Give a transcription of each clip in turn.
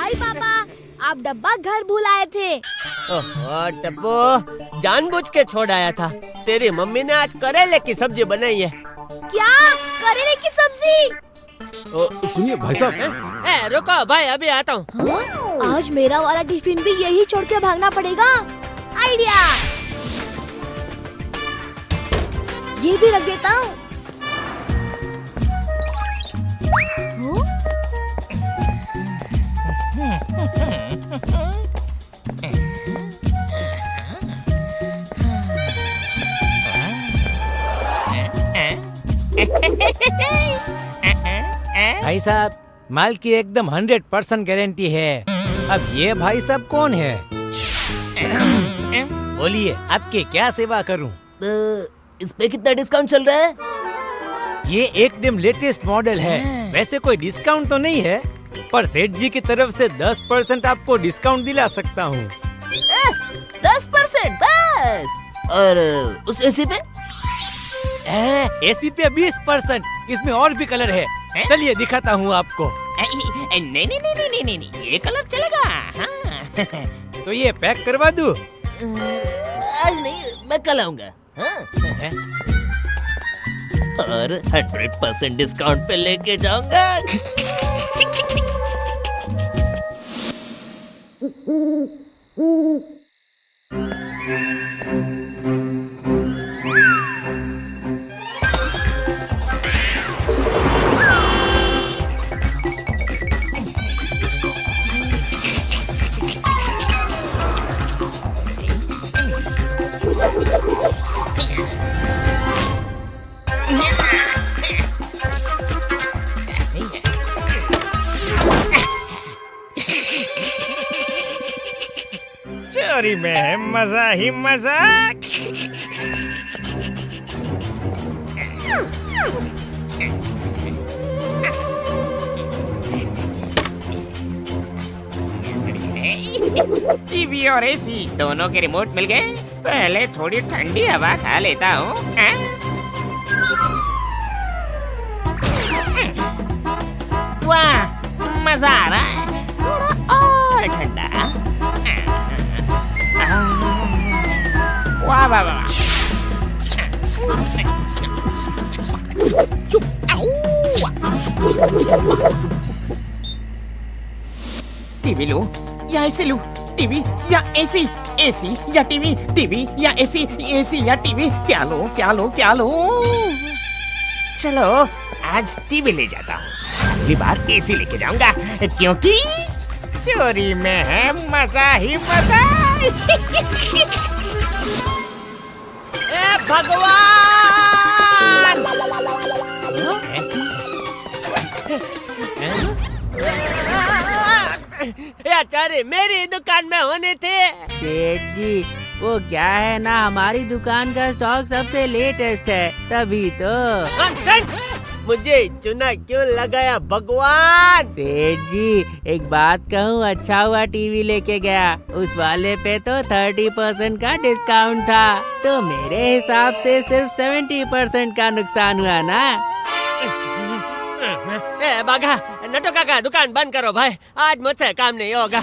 Sorry पापा, आप डब्बा घर भूल आए थे। ओहो टप्पू, जानबूझ के छोड़ आया था। तेरी मम्मी ने आज करेले की सब्जी बनाई है। क्या? करेले की सब्जी? सुनिए भाई साहब। रुको भाई, अभी आता हूँ। आज मेरा वाला टिफिन भी यही छोड़ के भागना पड़ेगा। आइडिया, ये भी रख देता हूँ। भाई साहब, माल की एकदम 100% गारंटी है। अब ये भाई साहब कौन है? बोलिए, आपकी क्या सेवा करूं? इस पे कितना डिस्काउंट चल रहा है? ये एकदम लेटेस्ट मॉडल है। वैसे कोई डिस्काउंट तो नहीं है, पर सेठ जी की तरफ से 10% आपको डिस्काउंट दिला सकता हूँ। 10% बस? और उस एसी पे? एसी पे 20%। इसमें और भी कलर है, चलिए दिखाता हूँ आपको। नहीं, ये कलर चलेगा। हाँ। तो ये पैक करवा दूँ? आज नहीं, मैं कल आऊंगा। और 100% डिस्काउंट पे लेके जाऊंगा। चोरी में है मजा ही मजा। टीवी और एसी दोनों के रिमोट मिल गए। पहले थोड़ी ठंडी हवा खा लेता हूँ। वाह, मजा आ रहा है। थोड़ा और ठंडा। वाह वाह वाह। टीवी लो या एसी लो? टीवी या एसी? एसी या टीवी? टीवी या एसी? एसी या टीवी? क्या लो? चलो आज टीवी ले जाता हूँ, अगली बार एसी लेके जाऊंगा, क्योंकि चोरी में है मजा ही मजा। भगवान! आचार्य, मेरी दुकान में होने थे। सेठ जी, वो क्या है ना, हमारी दुकान का स्टॉक सबसे लेटेस्ट है, तभी तो। मुझे चुना क्यों लगाया भगवान? सेठ जी, एक बात कहूँ, अच्छा हुआ टीवी लेके गया। उस वाले पे तो 30% का डिस्काउंट था, तो मेरे हिसाब से सिर्फ 70% का नुकसान हुआ ना। बाघा, नटो काका, दुकान बंद करो भाई, आज मुझसे काम नहीं होगा।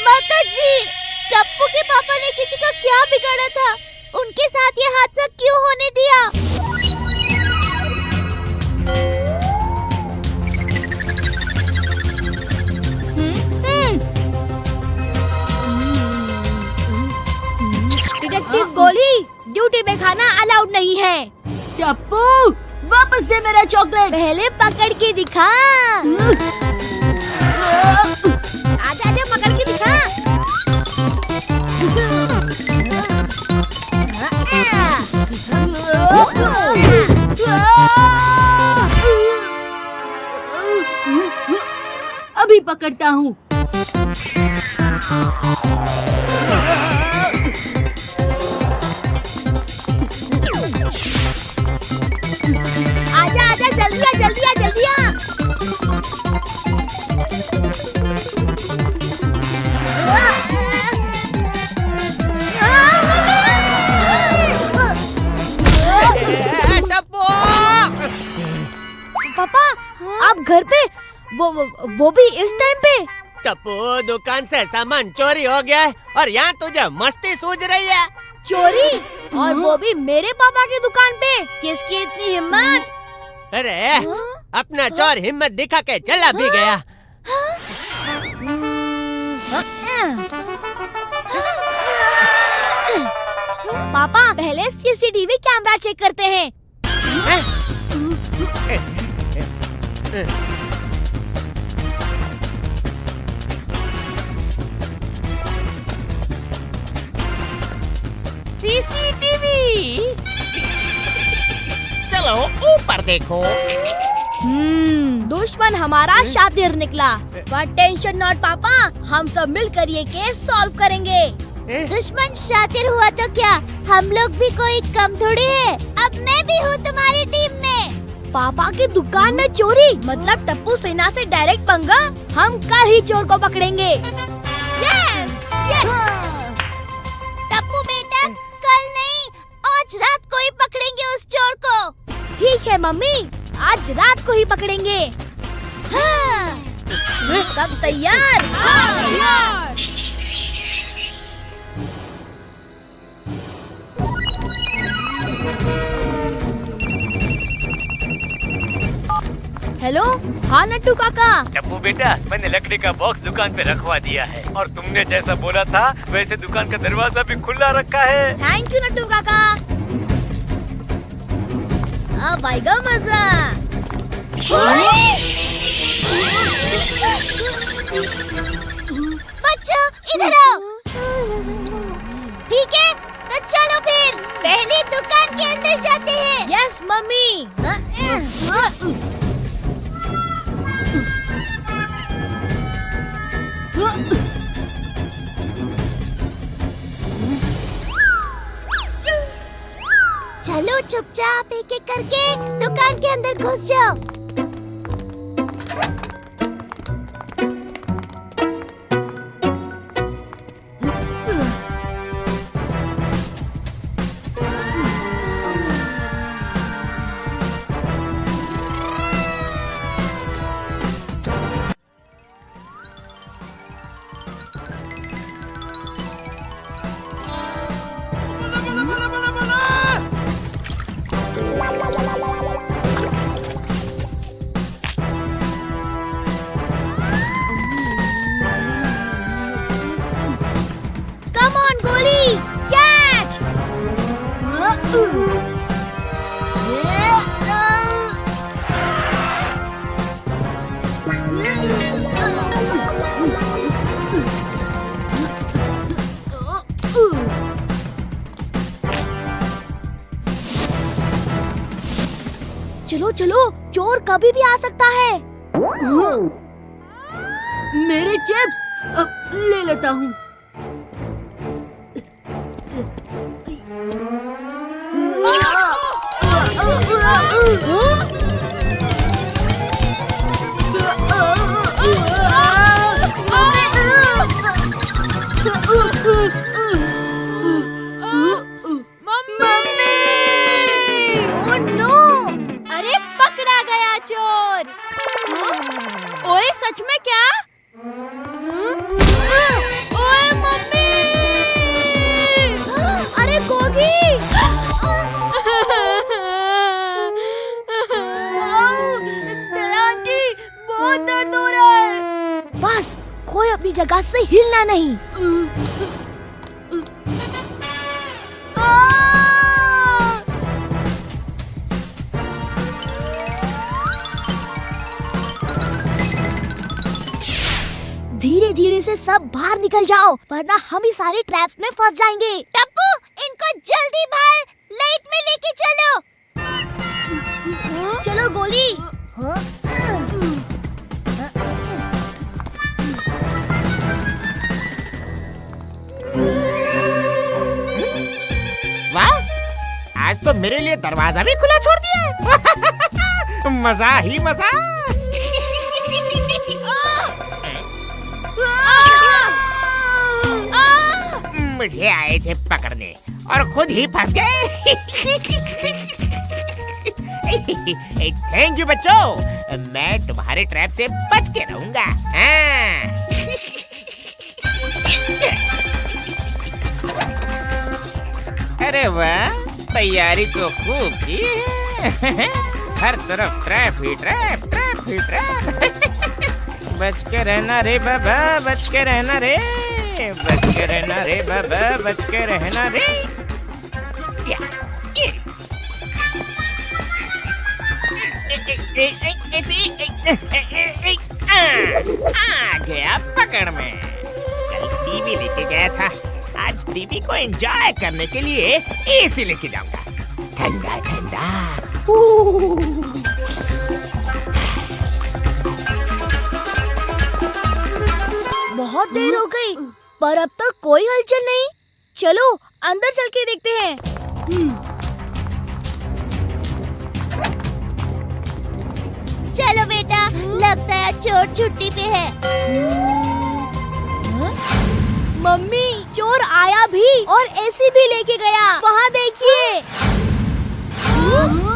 माता जी, टप्पू के पापा ने किसी का क्या बिगाड़ा था? उनके साथ ये हादसा क्यों होने दिया? डिटेक्टिव गोली, ड्यूटी में खाना अलाउड नहीं है। टप्पू, वापस दे मेरा चॉकलेट। पहले पकड़ के दिखा। आजा पकड़ के दिखा। अब अभी पकड़ता हूँ। आजा आजा, जल्दी आ जल्दी आ जल्दी आ। टप्पू पापा, आप घर पे? वो भी इस टाइम पे? टप्पू, दुकान से सामान चोरी हो गया है और यहाँ तुझे मस्ती सूझ रही है। चोरी? और वो भी मेरे पापा की दुकान पे? किसकी इतनी हिम्मत? अरे अपना चोर हिम्मत दिखा के चला भी गया। पापा, पहले सीसीटीवी कैमरा चेक करते हैं। सीसीटीवी। चलो ऊपर देखो। दुश्मन हमारा शातिर निकला, पर टेंशन नॉट पापा, हम सब मिलकर ये केस सॉल्व करेंगे। दुश्मन शातिर हुआ तो क्या, हम लोग भी कोई कम थोड़ी है। अब मैं भी हूँ तुम्हारी टीम में। पापा की दुकान में चोरी मतलब टप्पू सेना से डायरेक्ट पंगा। हम कल ही चोर को पकड़ेंगे। Yes, yes. टप्पू बेटा, कल नहीं, आज रात को ही पकड़ेंगे उस चोर को। ठीक है मम्मी, आज रात को ही पकड़ेंगे। हाँ। सब तैयार? हाँ। हेलो, हाँ नट्टू काका। टप्पू बेटा, मैंने लकड़ी का बॉक्स दुकान पे रखवा दिया है और तुमने जैसा बोला था वैसे दुकान का दरवाजा भी खुला रखा है। थैंक यू नट्टू काका। अब आएगा मजा। बच्चों इधर आओ। ठीक है, तो चलो फिर पहले दुकान के अंदर जाते हैं। Yes mummy. चलो चुपचाप एक एक करके दुकान के अंदर घुस जाओ। चलो चलो, चोर कभी भी आ सकता है। मेरे चिप्स ले लेता हूँ। ओए सच में क्या? ओए मम्मी! अरे गोगी! आंटी, बहुत दर्द हो रहा है। बस कोई अपनी जगह से हिलना नहीं। धीरे धीरे से सब बाहर निकल जाओ, वरना हम ही सारे ट्रैप्स में फंस जाएंगे। टप्पू, इनको जल्दी बाहर लाइट में लेके चलो। चलो गोली। मेरे लिए दरवाजा भी खुला छोड़ दिया है। मजा ही मजा। मुझे आए थे पकड़ने और खुद ही फंस गए। थैंक यू बच्चों, मैं तुम्हारे ट्रैप से बच के रहूंगा। अरे वाह, तैयारी तो खूब की है। हर तरफ ट्रैप ही ट्रैप, ट्रैप ही ट्रैप। बच के रहना रे बाबा, बच के रहना रे, बच के रहना रे बाबा, बच के रहना रे। आ गया पकड़ में। कल टीवी लेके गया था, आज टीवी को एंजॉय करने के लिए एसी लेके जाऊंगा। ठंडा ठंडा। बहुत देर हो गई पर अब तक कोई हलचल नहीं। चलो अंदर चल के देखते हैं। चलो बेटा, लगता है चोर छुट्टी पे है। मम्मी, चोर आया भी और एसी भी लेके गया। वहाँ देखिए।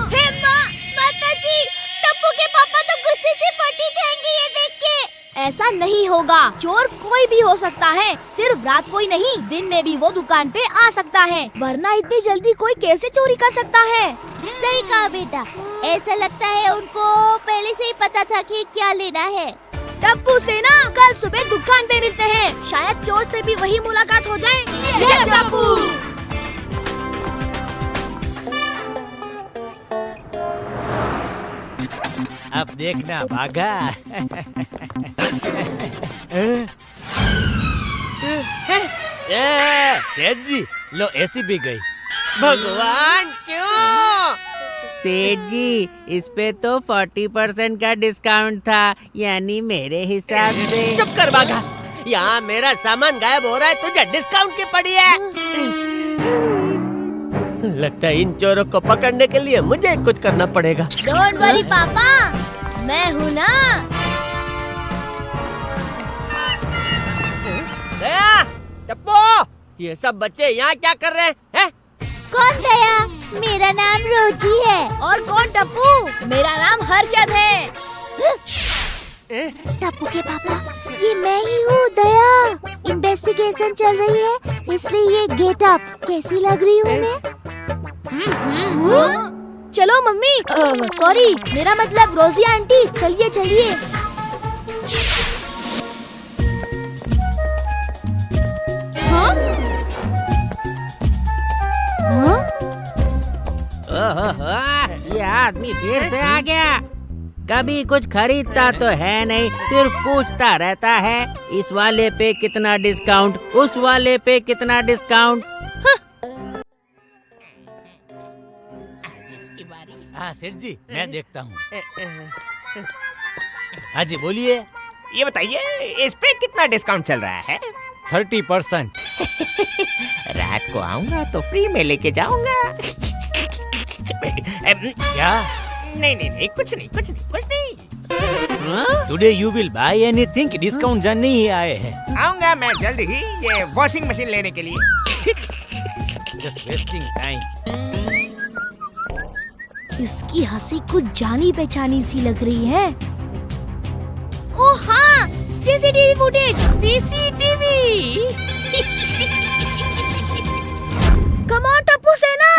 हे माँ, माताजी, टप्पू के पापा तो गुस्से से फट ही जाएंगे ये देख के। ऐसा नहीं होगा, चोर कोई भी हो सकता है, सिर्फ रात को ही नहीं, दिन में भी वो दुकान पे आ सकता है, वरना इतनी जल्दी कोई कैसे चोरी कर सकता है। सही कहा बेटा, ऐसा लगता है उनको पहले से ही पता था कि क्या लेना है। टप्पू से ना कल सुबह दुकान पे मिलते हैं, शायद चोर से भी वही मुलाकात हो जाए। यस टप्पू। अब देखना भागा। सेठ जी, लो एसी भी गई। भगवान क्यों? सेठ जी, इस पे तो 40% का डिस्काउंट था, यानी मेरे हिसाब से। चुप कर भागा, यहाँ मेरा सामान गायब हो रहा है, तुझे डिस्काउंट की पड़ी है। लगता है इन चोरों को पकड़ने के लिए मुझे कुछ करना पड़ेगा। डोंट वरी पापा, मैं हूँ ना। दया, टप्पू, ये सब बच्चे यहाँ क्या कर रहे हैं? कौन दया? मेरा नाम रोजी है। और कौन टप्पू? मेरा नाम हर्षद है। टप्पू के पापा, ये मैं ही हूँ दया। इन्वेस्टिगेशन चल रही है, इसलिए ये गेटअप कैसी लग रही हूँ मैं? चलो मम्मी, सॉरी, मेरा मतलब रोजी आंटी, चलिए चलिए। ओहो, ये आदमी फिर से आ गया। कभी कुछ खरीदता तो है नहीं, सिर्फ पूछता रहता है, इस वाले पे कितना डिस्काउंट, उस वाले पे कितना डिस्काउंट। हाँ सेठ जी, मैं देखता हूँ। हाँ जी बोलिए। ये बताइए, इस पे कितना डिस्काउंट चल रहा है? 30%। रात को आऊंगा तो फ्री में लेके जाऊंगा। क्या? नहीं, कुछ नहीं। Today you will buy anything, discount जानने ही आए हैं। आऊंगा मैं जल्द ही ये वॉशिंग मशीन लेने के लिए। Just wasting time. इसकी हंसी कुछ जानी पहचानी सी लग रही है। ओह हाँ, CCTV footage. CCTV. Come on Tappu सेना,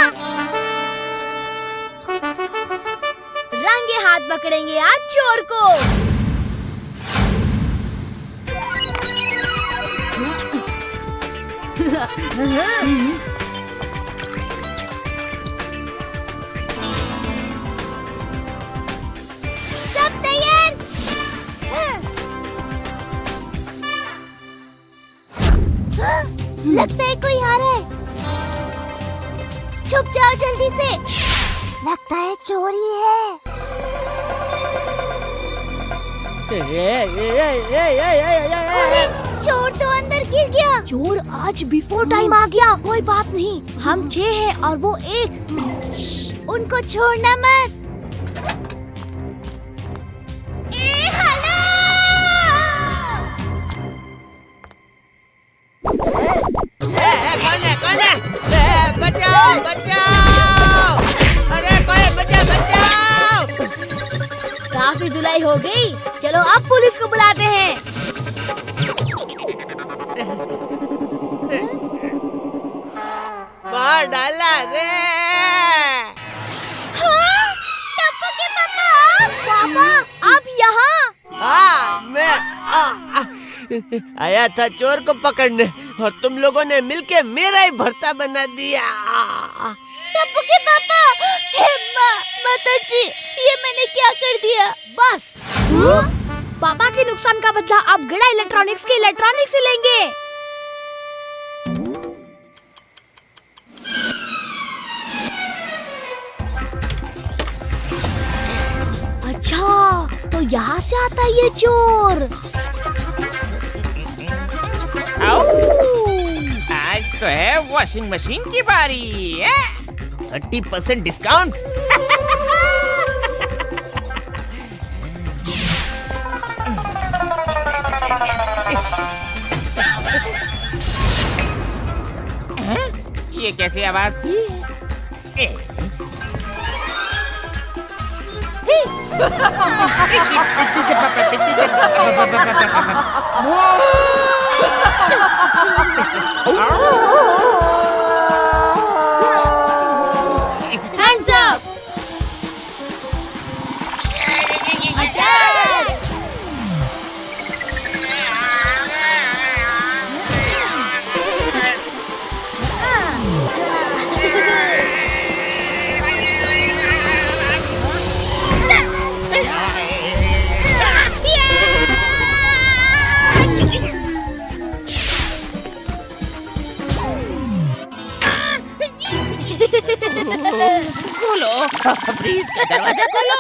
रंगे हाथ पकड़ेंगे आज चोर को। सब तैयार? लगता है कोई आ रहा है। छुप जाओ जल्दी से, लगता है चोरी है। अरे चोर तो अंदर गिर गया। चोर आज बिफोर टाइम आ गया। कोई बात नहीं, हम 6 हैं और वो 1। उनको छोड़ना मत। ए हलो! कौन है? बचाओ बचाओ! अरे कोई बचाओ! काफी धुलाई हो गई, चलो अब पुलिस को बुलाते हैं। मार डाला रे! हाँ? टप्पू के पापा आप यहाँ? हाँ, मैं आया था चोर को पकड़ने और तुम लोगों ने मिलके मेरा ही भर्ता बना दिया। टप्पू के पापा, हे माताजी, ये मैंने क्या कर दिया? बस। पापा के नुकसान का बदला आप गड़ा इलेक्ट्रॉनिक्स के इलेक्ट्रॉनिक से लेंगे। अच्छा, तो यहाँ से आता है ये चोर। आओ, आज तो है वॉशिंग मशीन की बारी। 30% डिस्काउंट। ये कैसी आवाज थी? Hands up! Attack! खोलो, फ्रीज का दरवाजा खोलो।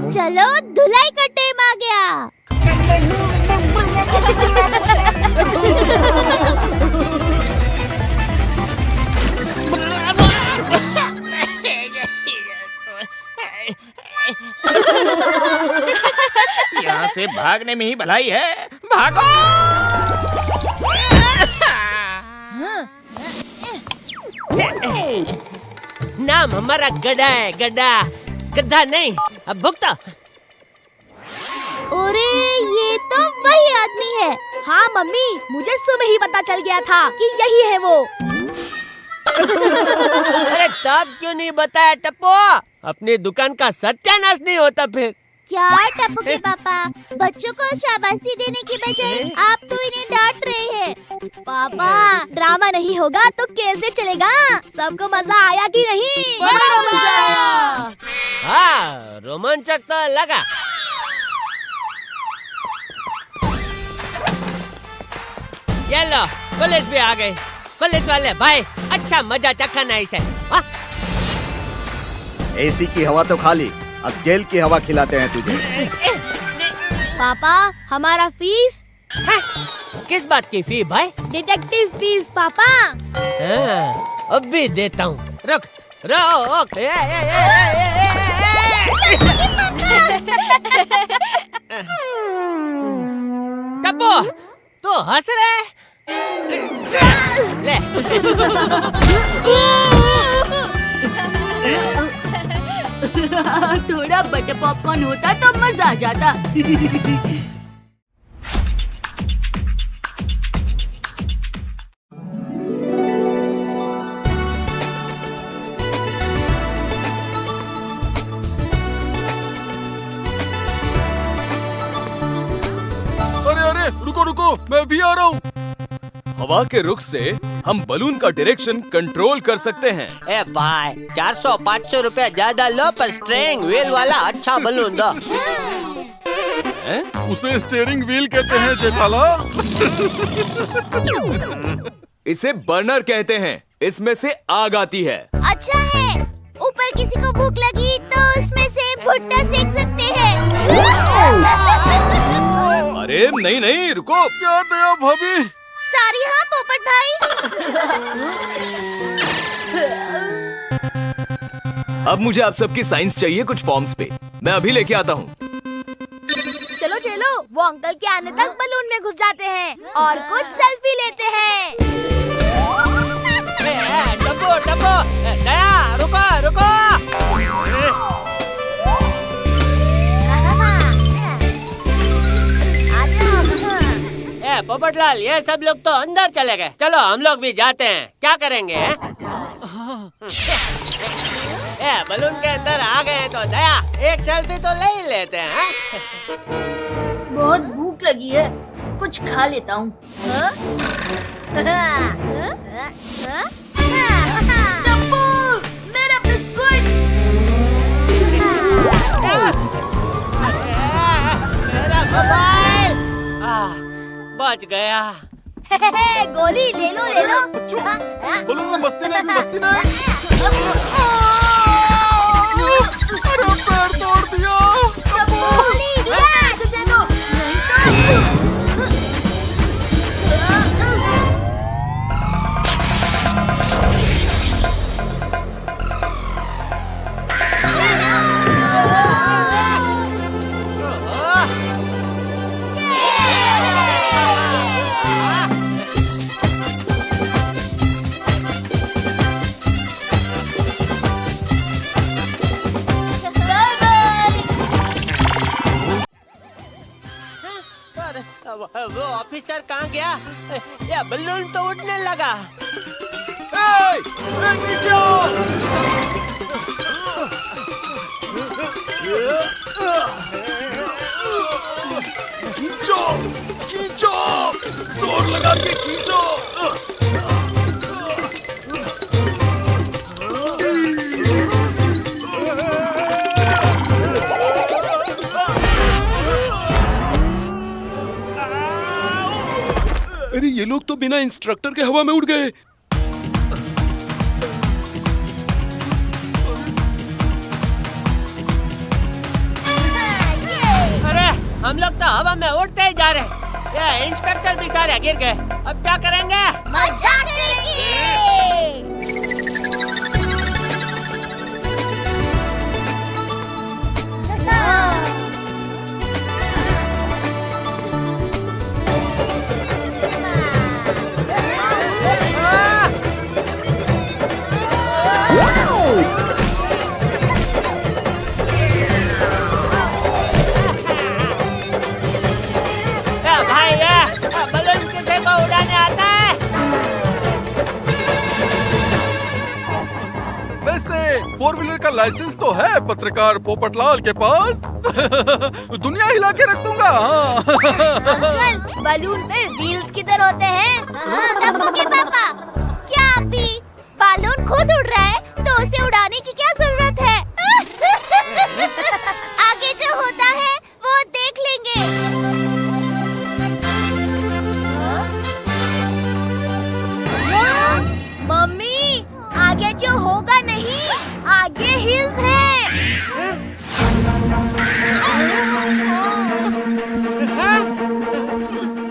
चलो, धुलाई का टाइम आ गया। यहाँ से भागने में ही भलाई है। भागो! नाम हमारा गड्ढा है, गड्ढा, गड्ढा नहीं। अब भुगता। अरे ये तो वही आदमी है। हाँ मम्मी, मुझे सुबह ही पता चल गया था कि यही है वो। अरे तब क्यों नहीं बताया टप्पू? अपनी दुकान का सत्यानाश नहीं होता फिर। क्या टप्पू के पापा, बच्चों को शाबाशी देने की बजाय आप तो इन्हें डांट रहे हैं। पापा, ड्रामा नहीं होगा तो कैसे चलेगा? सबको मजा आया कि नहीं? बड़ा मजा आया। हाँ, रोमांचक तो लगा। ये लो, पुलिस भी आ गई। पुलिस वाले भाई, अच्छा मजा चखा ना इसे। एसी की हवा तो खाली, अब जेल की हवा खिलाते हैं तुझे। पापा, हमारा फीस? किस बात की फी भाई? डिटेक्टिव फीस पापा। हाँ, अब भी देता हूँ। रुक, रुक। टप्पू, तू हंस रहे? ले। थोड़ा बटर पॉपकॉर्न होता तो मजा आ जाता। अरे रुको रुको, मैं मैं भी आ रहा हूँ। हवा के रुख से हम बलून का डायरेक्शन कंट्रोल कर सकते हैं। ए भाई 400-500 रुपया ज्यादा लो पर स्ट्रिंग व्हील वाला अच्छा बलून दो। उसे स्टीयरिंग व्हील कहते हैं जेठालाल। इसे बर्नर कहते हैं, इसमें से आग आती है। अच्छा है, ऊपर किसी को भूख लगी तो उसमें से भुट्टा सेक सकते हैं। अरे नहीं नहीं रुको। क्या दया भाभी। सॉरी हाँ पोपट भाई। अब मुझे आप सबकी साइंस चाहिए कुछ फॉर्म्स पे, मैं अभी लेके आता हूँ। चलो चलो, वो अंकल के आने तक बलून में घुस जाते हैं और कुछ सेल्फी लेते हैं। टप्पू टप्पू, दया रुको रुको। ए पोपटलाल, ये सब लोग तो अंदर चले गए, चलो हम लोग भी जाते हैं। क्या करेंगे ए बलून के अंदर आ गए तो दया एक सेल्फी तो ले ही लेते हैं। बहुत भूख लगी है, कुछ खा लेता हूँ। टप्पू, मेरा बिस्कुट। मेरा मोबाइल बच गया। गोली ले लो ले लो। बलून मस्ती नहीं मस्ती नहीं। अरे पैर तोड़ दिया। गोली दे दो, नहीं वो ऑफिसर कहाँ गया? ये बलून तो उड़ने लगा। नीचे आओ। खींचो खींचो, जोर लगा के खींचो। अरे ये लोग तो बिना इंस्ट्रक्टर के हवा में उड़ गए। अरे हम लोग तो हवा में उड़ते ही जा रहे हैं। ये इंस्पेक्टर भी सारे गिर गए, अब क्या करेंगे? मजाक करेंगे। भाई ये बलून किसी को उड़ाने आता है? वैसे 4 व्हीलर का लाइसेंस तो है पत्रकार पोपटलाल के पास। दुनिया हिला के रख दूंगा। अंकल, बलून पे व्हील्स किधर होते हैं? टप्पू के पापा, क्या अभी बलून खुद उड़ रहा है तो उसे उड़ाने की क्या जरूरत है? आगे जो होता है वो देख लेंगे। मम्मी, आगे जो होगा नहीं, आगे हिल्स है।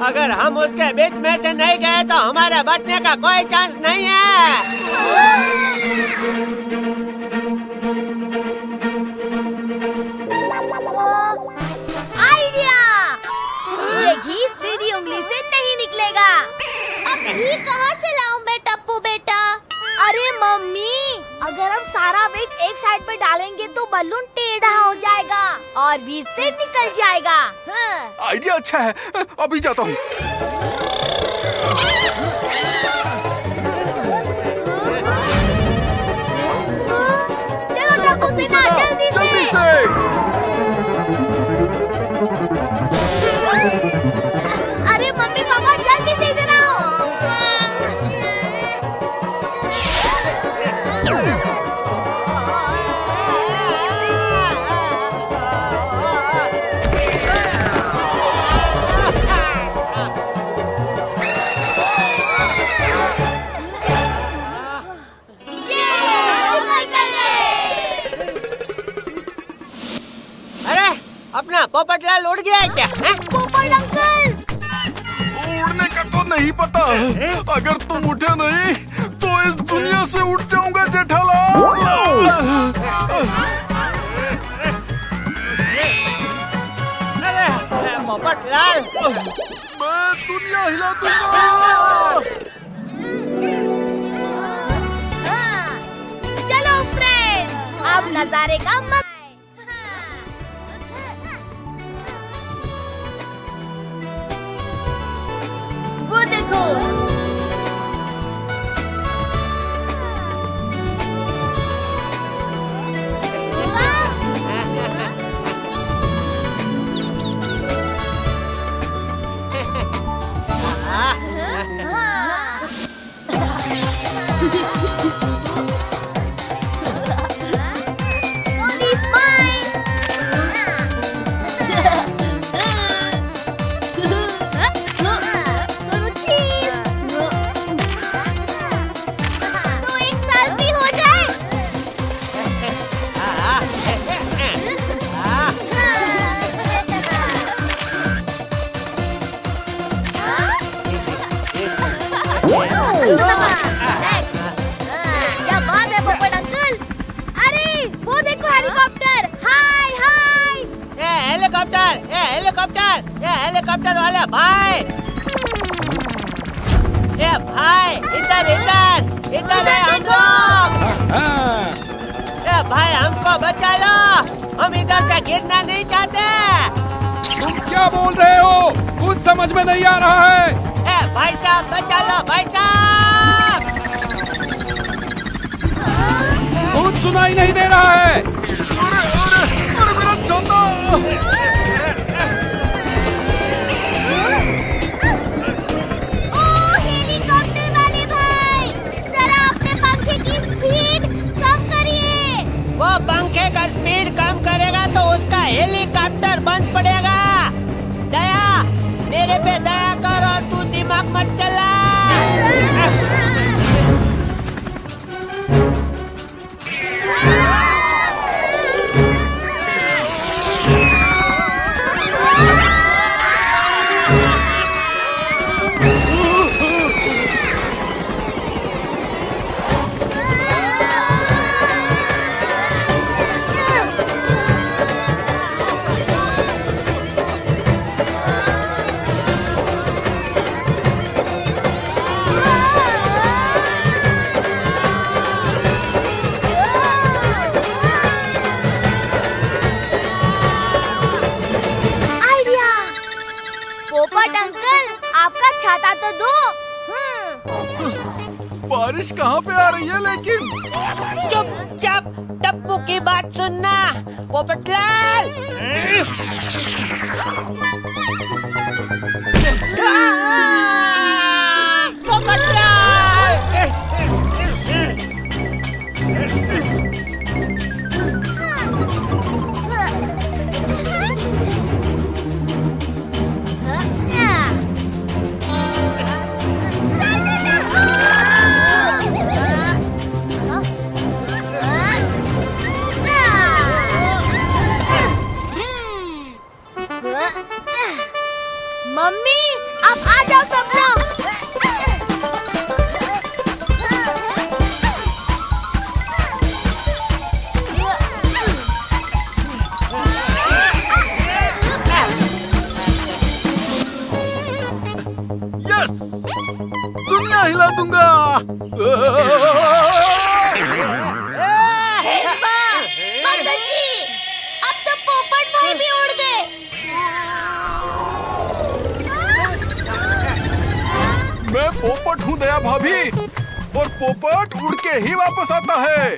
अगर हम उसके बीच में से नहीं गए तो हमारे बचने का कोई चांस नहीं है। आइडिया! ये घी सीधी उंगली से नहीं निकलेगा। अब घी कहाँ से लाऊं मैं टप्पू बेटा? अरे मम्मी, अगर हम सारा वेट एक साइड पे डालेंगे तो बलून टेढ़ा हो जाएगा और बीच से निकल जाएगा। हाँ। आइडिया अच्छा है, अभी जाता हूँ। चलो टप्पू सेना, जल्दी से। अरे मम्मी पापा पोपटलाल उड़ गया है क्या? हैं? पोपट अंकल, उड़ने का तो नहीं पता, अगर तुम उठे नहीं तो इस दुनिया से उठ जाऊंगा जेठालाल। अरे पोपटलाल, मैं दुनिया हिला दूंगा। चलो फ्रेंड्स, अब नजारे का मजा। वो देखो, Only smile. सोनू cheese. तो एक selfie हो जाए. क्या बात है पोपट अंकल? अरे वो देखो हेलीकॉप्टर। हाय हाय। ये हेलीकॉप्टर वाले भाई, ये भाई इधर इधर इधर है हम लोग। ये भाई हमको बचा लो, हम इधर से गिरना नहीं चाहते। तुम क्या बोल रहे हो? कुछ समझ में नहीं आ रहा है। ए भाई साहब बचा लो, भाई साहब। कुछ सुनाई नहीं दे रहा है। अरे मेरा छाता। ओ हेलीकॉप्टर वाले भाई, जरा अपने पंखे की स्पीड कम करिए। वो पंखे का स्पीड कम करेगा तो उसका हेलीकॉप्टर बंद पड़ेगा। दया, मेरे पे दया कर और तू दिमाग मत चला। आइडिया। पोपट अंकल, आपका छाता तो दो। बारिश कहाँ पे आ रही है लेकिन? चुपचाप टप्पू की बात सुनना, पोपटलाल। मम्मी, अब आ जाओ सब लोग। यस, दुनिया हिला दूंगा। माताजी, अब तो पोपट भाई भी उड़ गए। मैं पोपट हूँ दया भाभी, और पोपट उड़ के ही वापस आता है।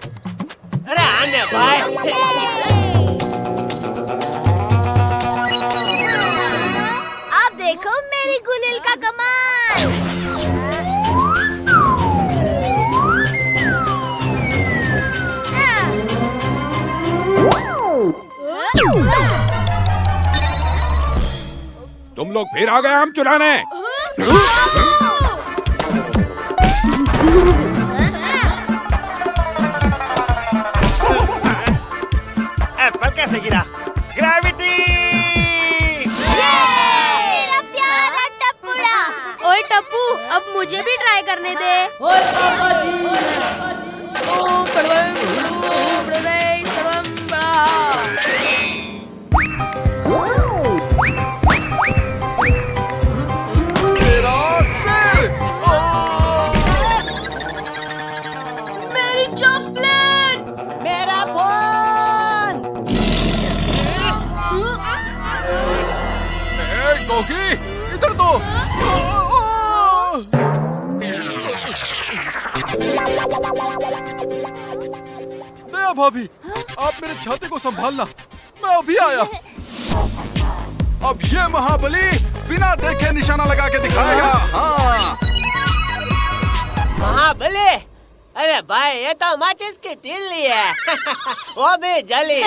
अरे आने भाई। अब देखो मेरी गुलिल का कमाल। तुम लोग फिर आ गए आम चुराने। पर कैसे गिरा? ग्रेविटी! चॉकलेट। मेरा फोन। डॉगी इधर तो। दया भाभी, आप मेरे छाते को संभालना, मैं अभी आया। अब ये महाबली बिना देखे निशाना लगा के दिखाएगा। हाँ। महाबली, अरे भाई ये तो माचिस की तिल्ली है। वो भी जली।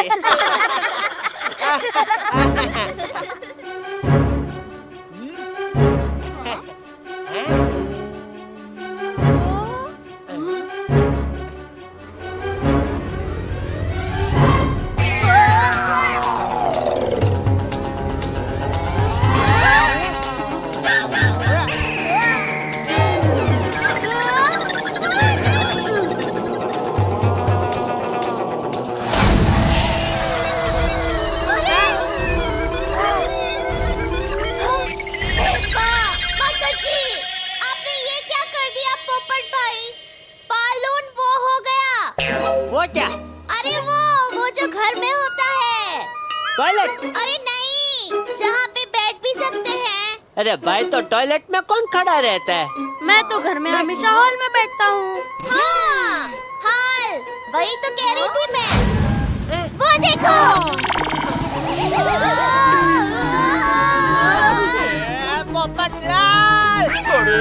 वो क्या? अरे वो जो घर में होता है। टॉयलेट? अरे नहीं, जहाँ पे बैठ भी सकते हैं। अरे भाई तो टॉयलेट में कौन खड़ा रहता है? मैं तो घर में हमेशा हॉल में बैठता हूँ। हाँ, हॉल, वही तो कह रही थी मैं। वो देखो। पोपटलाल! अरे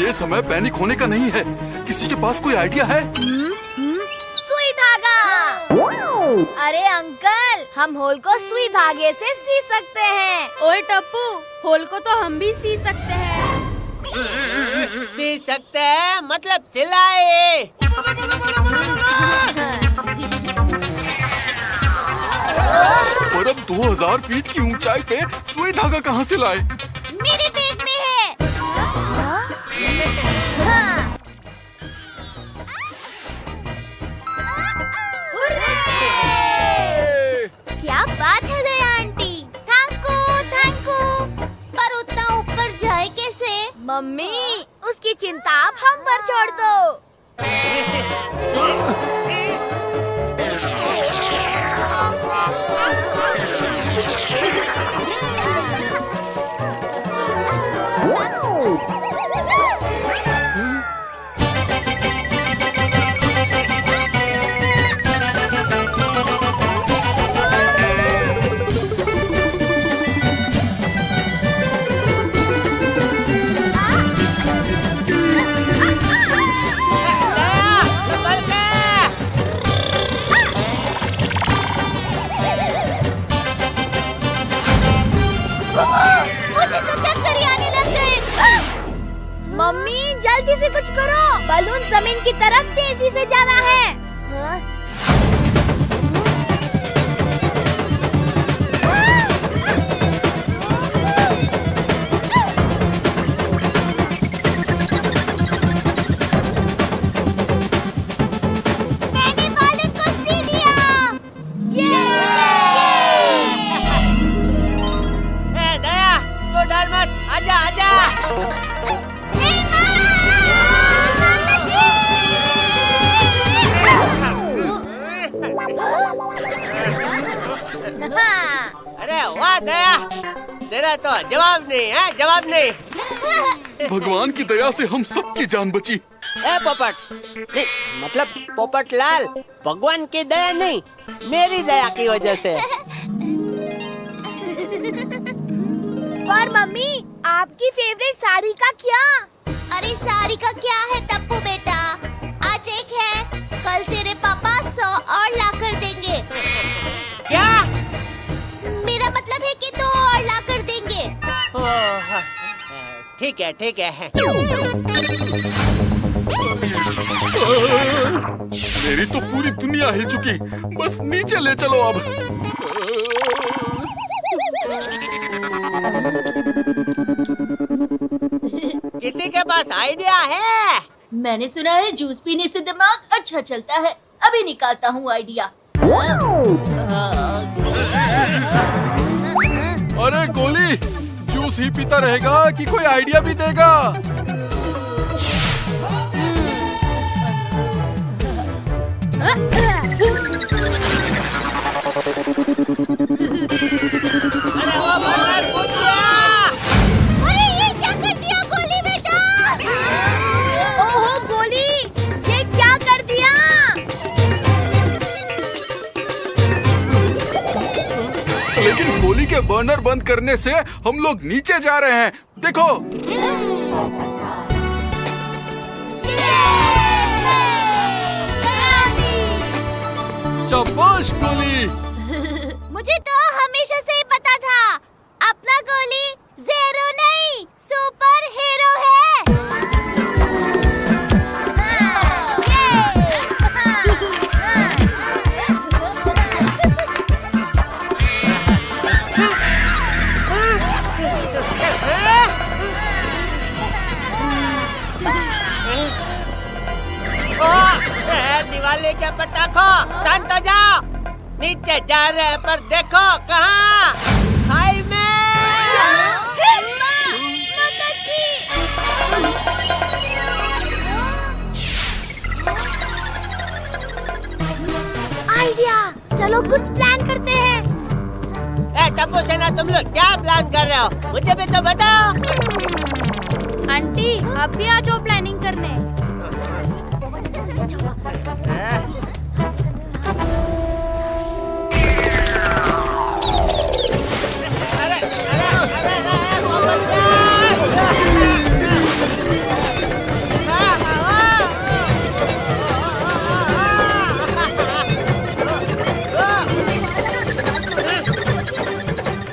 ये समय पैनिक होने का नहीं है। किसी के पास कोई आइडिया है? सुई धागा। अरे अंकल, हम होल को सुई धागे से सी सकते हैं। ओए टप्पू, होल को तो हम भी सी सकते हैं। सी सकते हैं मतलब सिलाई। पर अब 2000 फीट की ऊंचाई पे सुई धागा कहाँ से लाए? मेरे बैग में है। हाँ? क्या बात है दया आंटी, थैंक यू। पर उतना ऊपर जाए कैसे? मम्मी, उसकी चिंता आप हम पर छोड़ दो। मम्मी, जल्दी से कुछ करो, बलून जमीन की तरफ तेजी से जा रहा है। मैंने बलून को सी दिया। ए दया, तू डर मत, आजा आजा। अरे वाह दया, तेरा तो जवाब नहीं है, जवाब नहीं। भगवान की दया से हम सबकी जान बची। ए पोपट, नहीं, मतलब पोपटलाल, भगवान की दया नहीं, मेरी दया की वजह से। पर मम्मी, आपकी फेवरेट साड़ी का क्या? अरे साड़ी का क्या है टप्पू बेटा, आज एक है, कल तेरे पापा 100 और ला कर देंगे। क्या? मेरा मतलब है कि 2 और ला कर देंगे। ठीक है ठीक है। मेरी तो पूरी दुनिया हिल चुकी, बस नीचे ले चलो अब। किसी के पास आइडिया है? मैंने सुना है जूस पीने से दिमाग अच्छा चलता है, अभी निकालता हूँ आइडिया। अरे गोली, जूस ही पीता रहेगा कि कोई आइडिया भी देगा? अरे वो बर्नर कूद गया। अरे ये क्या कर दिया गोली बेटा? ओहो गोली, ये क्या कर दिया? लेकिन गोली के बर्नर बंद करने से हम लोग नीचे जा रहे हैं। देखो शाबाश गोली। मुझे तो हमेशा से ही पता था, अपना गोली ज़ीरो नहीं सुपर हीरो है। दिवाली के पटाखों, शांत हो जाओ। नीचे जा रहे हैं पर देखो कहाँ? खाई में। आइडिया, चलो कुछ प्लान करते हैं। टप्पू सेना, तुम लोग क्या प्लान कर रहे हो? मुझे भी तो बताओ। आंटी आप भी आ जाओ प्लानिंग करने।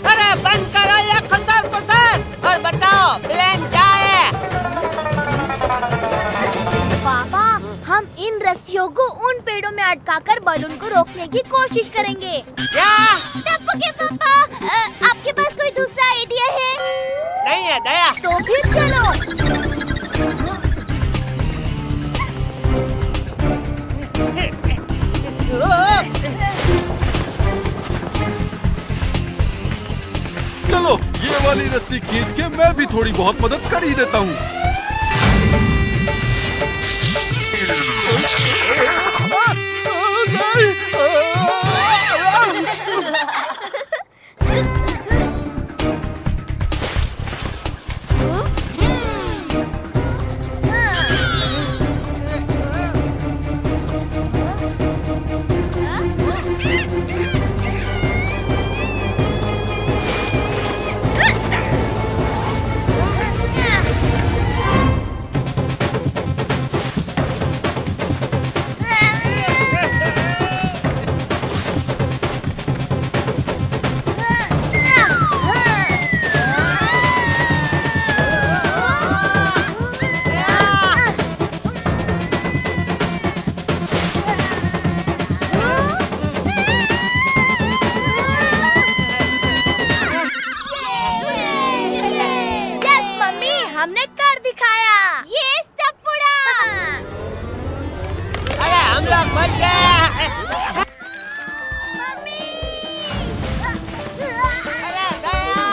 अरे बंद करो ये खुसर खुसर और बताओ प्लान क्या है? पापा, हम इन रस्सियों को उन पेड़ों में अटकाकर बलून को रोकने की कोशिश करेंगे। क्या? टप्पू के पापा, आपके पास कोई दूसरा आइडिया है? नहीं है दया। तो फिर चलो। चलो ये वाली रस्सी खींच के मैं भी थोड़ी बहुत मदद कर ही देता हूँ। हमने कर दिखाया। ये स्टप्पूड़ा। अरे हम लोग बच गए। मम्मी। अरे दया।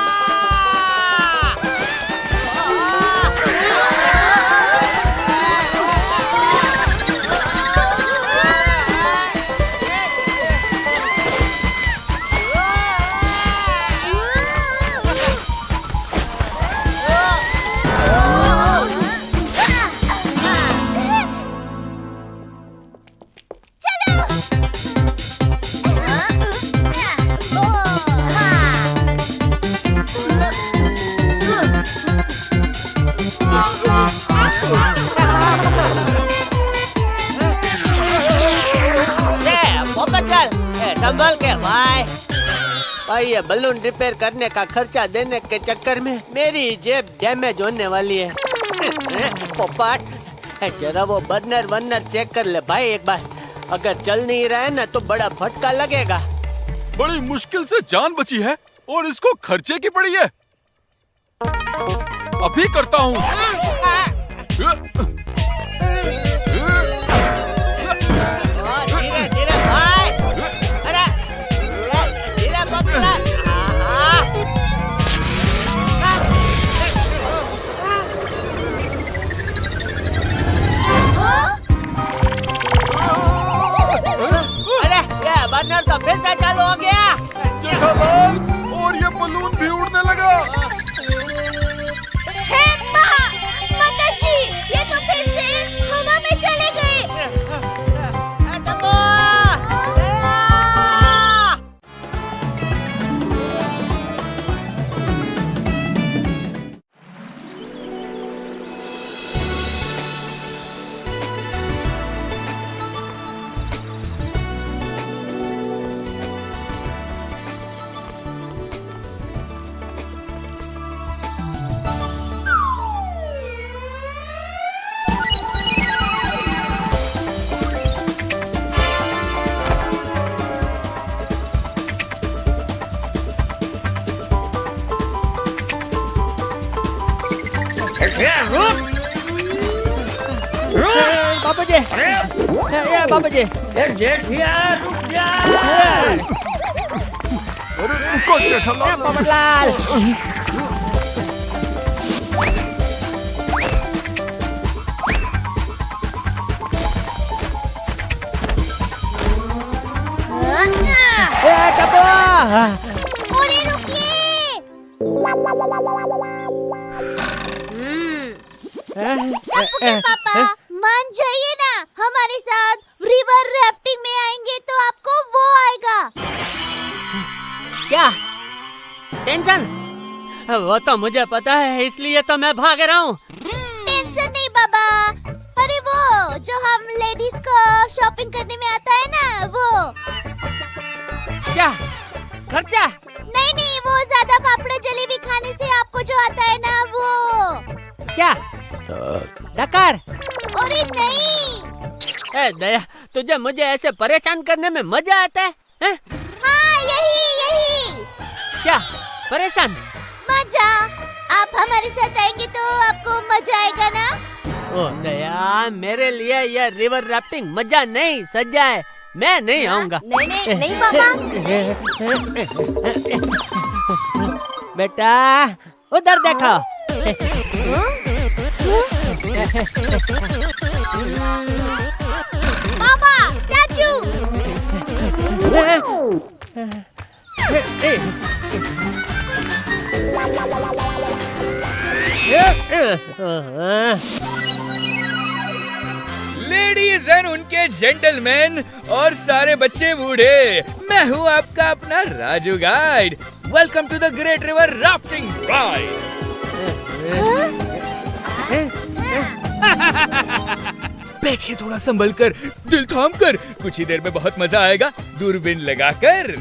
संभल के भाई ये बलून रिपेयर करने का खर्चा देने के चक्कर में मेरी जेब डैमेज होने वाली है। पोपट जरा वो बर्नर चेक कर ले भाई एक बार। अगर चल नहीं रहा है ना तो बड़ा फटका लगेगा। बड़ी मुश्किल से जान बची है और इसको खर्चे की पड़ी है। अभी करता हूँ। धीरे धीरे भाई। अरे धीरे पोपट। वार्नर तो फिर से चालू हो गया। जेठालाल, और ये बलून भी उड़ने लगा। हे माँ, माता जी, ये तो फिर से हवा में चले गए। बाबा जी, बाबा जी, रुको जेठालाल। पोपटलाल। अरे रुकिए। टप्पू के पापा, मान जाइए ना, हमारे साथ रिवर राफ्टिंग में आएंगे तो आपको वो आएगा। क्या टेंशन? वो तो मुझे पता है, इसलिए तो मैं भाग रहा हूँ। टेंशन नहीं बाबा, अरे वो जो हम लेडीज को शॉपिंग करने में आता है ना, वो। क्या खर्चा? नहीं नहीं, वो ज्यादा फाफड़ा जलेबी खाने से आपको जो आता है ना, वो। क्या डकार? अरे नहीं। ए दया, तुझे मुझे ऐसे परेशान करने में मजा आता है? हाँ, यही। क्या परेशान? मजा। आप हमारे साथ आएंगे तो आपको मजा आएगा ना। ओ दया, मेरे लिए यह रिवर राफ्टिंग मजा नहीं, सजा है। मैं नहीं आऊंगा। नहीं पापा। बेटा उधर देखो। पापा, स्टैचू। लेडीज एंड उनके जेंटलमैन और सारे बच्चे बूढ़े, मैं हूँ आपका अपना Raju guide. Welcome to the great river rafting ride. बैठिए थोड़ा संभल कर, दिल थाम कर, कुछ ही देर में बहुत मजा आएगा, दूरबीन लगाकर।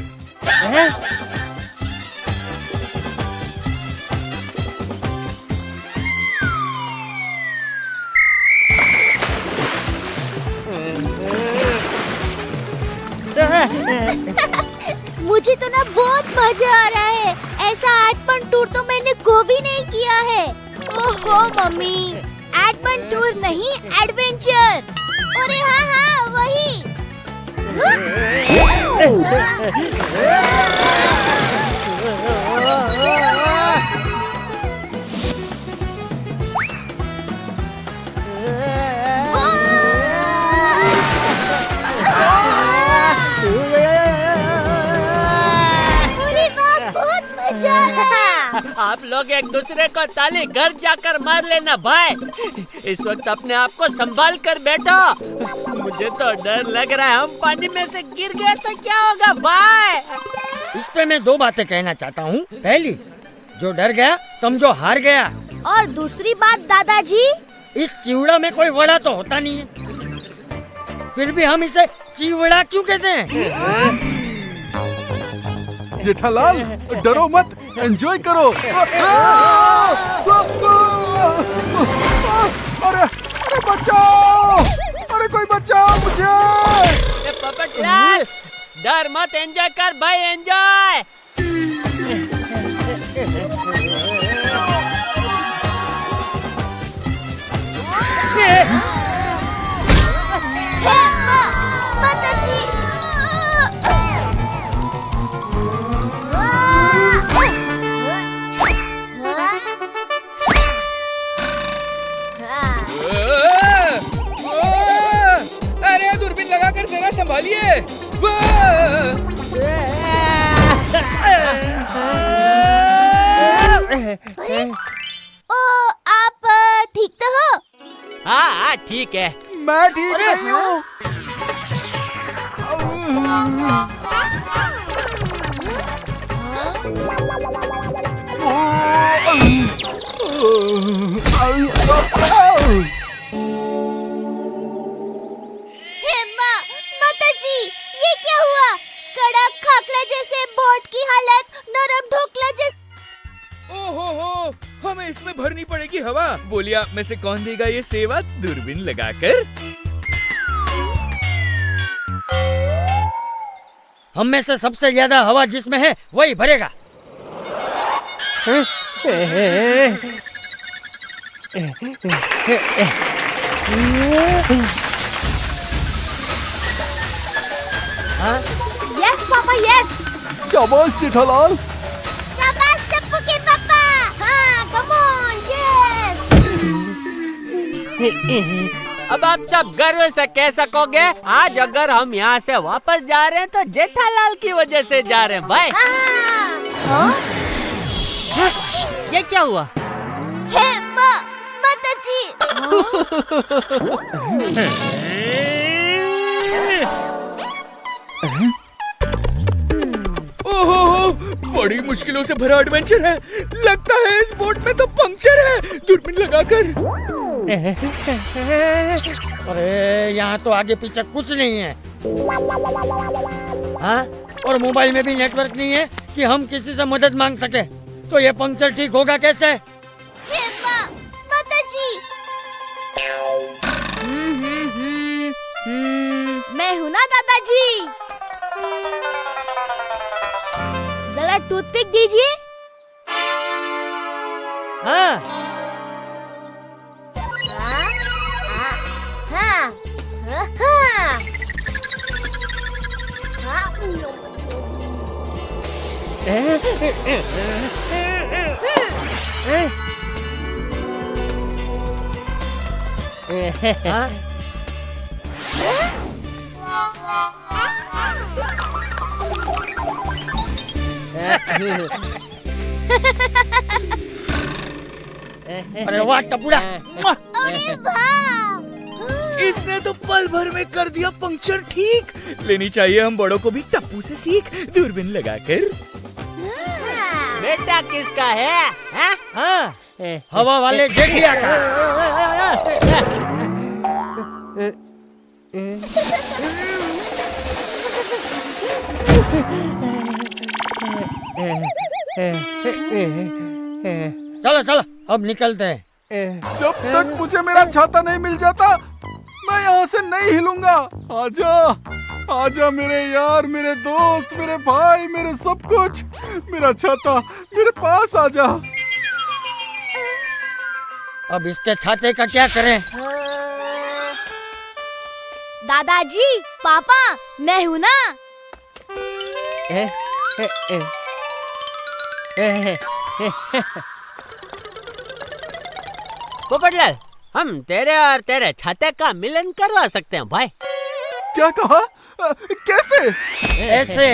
मुझे तो ना बहुत मजा आ रहा है। ऐसा 8 टूर तो मैंने कभी नहीं किया है। ओहो मम्मी, 8 टूर नहीं, एडवेंचर। अरे हाँ वही। आप लोग एक दूसरे को ताली घर जाकर मार लेना भाई। इस वक्त अपने आप को संभाल कर बैठो। मुझे तो डर लग रहा है, हम पानी में से गिर गए तो क्या होगा भाई? इस पे मैं 2 बातें कहना चाहता हूँ। पहली, जो डर गया समझो हार गया। और दूसरी बात दादाजी, इस चिवड़ा में कोई वड़ा तो होता नहीं है, फिर भी हम इसे चिवड़ा क्यों कहते हैं? जेठालाल, डरो मत, एंजॉय करो। अरे बचाओ, अरे कोई बचाओ मुझे। पोपटलाल, डर मत, एंजॉय कर भाई, एंजॉय। माताजी। अरे दूरबीन लगाकर जरा संभालिए। ओ आप ठीक तो हो? हाँ हाँ ठीक है। मैं ठीक नहीं हूँ। हे माँ, माताजी, ये क्या हुआ? कड़क खाकड़ा जैसे बोट की हालत, नरम ढोकला जैसे। ओहो, हमें इसमें भरनी पड़ेगी हवा। बोलिए आप में से कौन देगा ये सेवा दूरबीन लगाकर? हम में से सबसे ज्यादा हवा जिसमें है वही भरेगा। Yes papa yes. शाबाश जेठालाल। शाबाश टप्पू के पापा। हाँ, कम ऑन, यस। अब आप सब गर्व से कह सकोगे आज अगर हम यहाँ से वापस जा रहे हैं तो जेठालाल की वजह से जा रहे हैं भाई। हाँ? ये क्या हुआ? हे माँ, माताजी। ओहो, बड़ी मुश्किलों से भरा एडवेंचर है। लगता है इस बोट में तो पंक्चर है। दूरबीन लगाकर। अरे यहाँ तो आगे पीछे कुछ नहीं है। हाँ? और मोबाइल में भी नेटवर्क नहीं है कि हम किसी से मदद मांग सके। तो ये पंक्चर ठीक होगा कैसे? हे माँ, माताजी। मैं हूँ ना दादाजी। जरा टूथपिक दीजिए। हाँ। हाँ? अरे वाह टपुड़ा। इसने तो पल भर में कर दिया पंक्चर ठीक। लेनी चाहिए हम बड़ों को भी टप्पू से सीख। दूरबीन लगाकर। बेटा किसका है? हाँ? हवा वाले जेठिया का। चलो चलो अब निकलते हैं। जब तक मुझे मेरा छाता नहीं मिल जाता मैं यहाँ से नहीं हिलूंगा। आजा आजा मेरे यार, मेरे दोस्त, मेरे भाई, मेरे सब कुछ। मेरा छाता मेरे पास आजा। अब इसके छाते का क्या करें? दादाजी, पापा, मैं हूँ ना। पोपटलाल, हम तेरे और तेरे छाते का मिलन करवा सकते हैं भाई। क्या कहा? कैसे? ऐसे।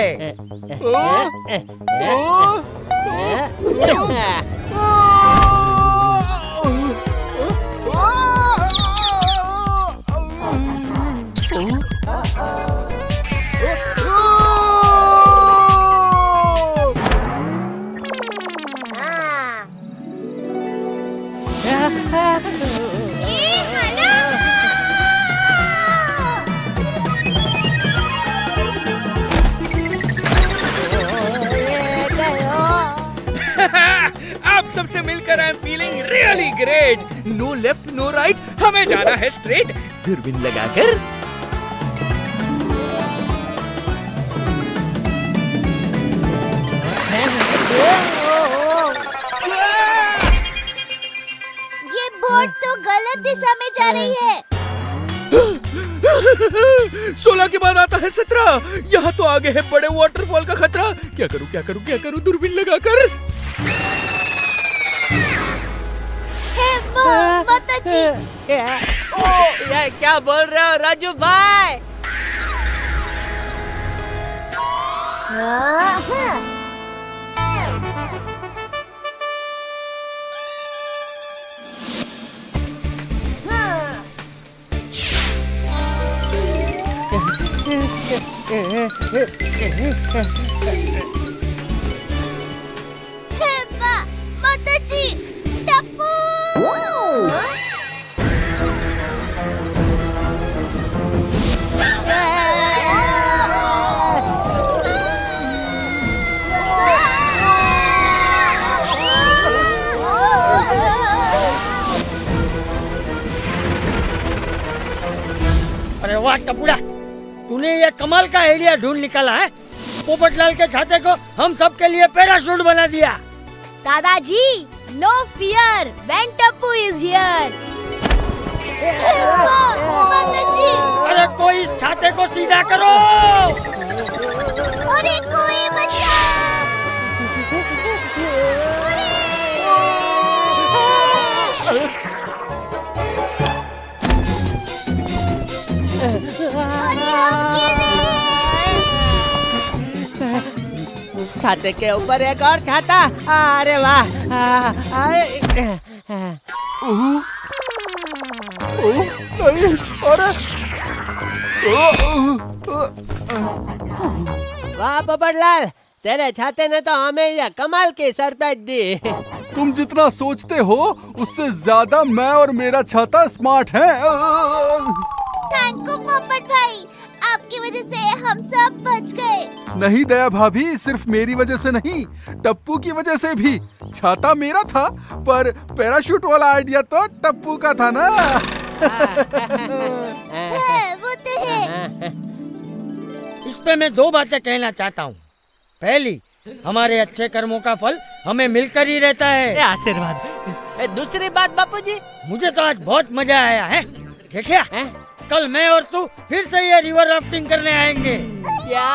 आप सबसे मिलकर I am feeling really great. No left no right, हमें जाना है स्ट्रेट। दूरबीन लगाकर। ये बोट तो गलत दिशा में जा रही है। 16 के बाद आता है 17। यहाँ तो आगे है बड़े वाटरफॉल का खतरा। क्या करूँ क्या करूँ क्या करूँ? दूरबीन लगाकर। माताजी। ये क्या बोल रहे हो राजू भाई? हेप्पा, माताजी, टप्पू। अरे वाह टपुड़ा, तूने ये कमाल का आइडिया ढूंढ निकाला है। पोपटलाल के छाते को हम सब के लिए पैराशूट बना दिया। दादाजी, no fear when Tappu is here. माताजी, अरे कोई इस छाते को सीधा करो। अरे कोई बचा। छाते के ऊपर एक और छाता। अरे वाह। नहीं, अरे वाह पोपटलाल, तेरे छाते ने तो हमें यह कमाल की सरप्राइज दी। तुम जितना सोचते हो उससे ज्यादा मैं और मेरा छाता स्मार्ट है। थैंक यू पोपट भाई, आपकी वजह से हम सब बच गए। नहीं दया भाभी, सिर्फ मेरी वजह से नहीं, टप्पू की वजह से भी। छाता मेरा था पर पैराशूट वाला आइडिया तो टप्पू का था ना। है, वो तो है। इस पे मैं दो बातें कहना चाहता हूँ। पहली, हमारे अच्छे कर्मों का फल हमें मिलकर ही रहता है। आशीर्वाद। दूसरी बात बापूजी, मुझे तो आज बहुत मजा आया है। जेठिया, कल मैं और तू फिर से ये रिवर राफ्टिंग करने आएंगे। क्या?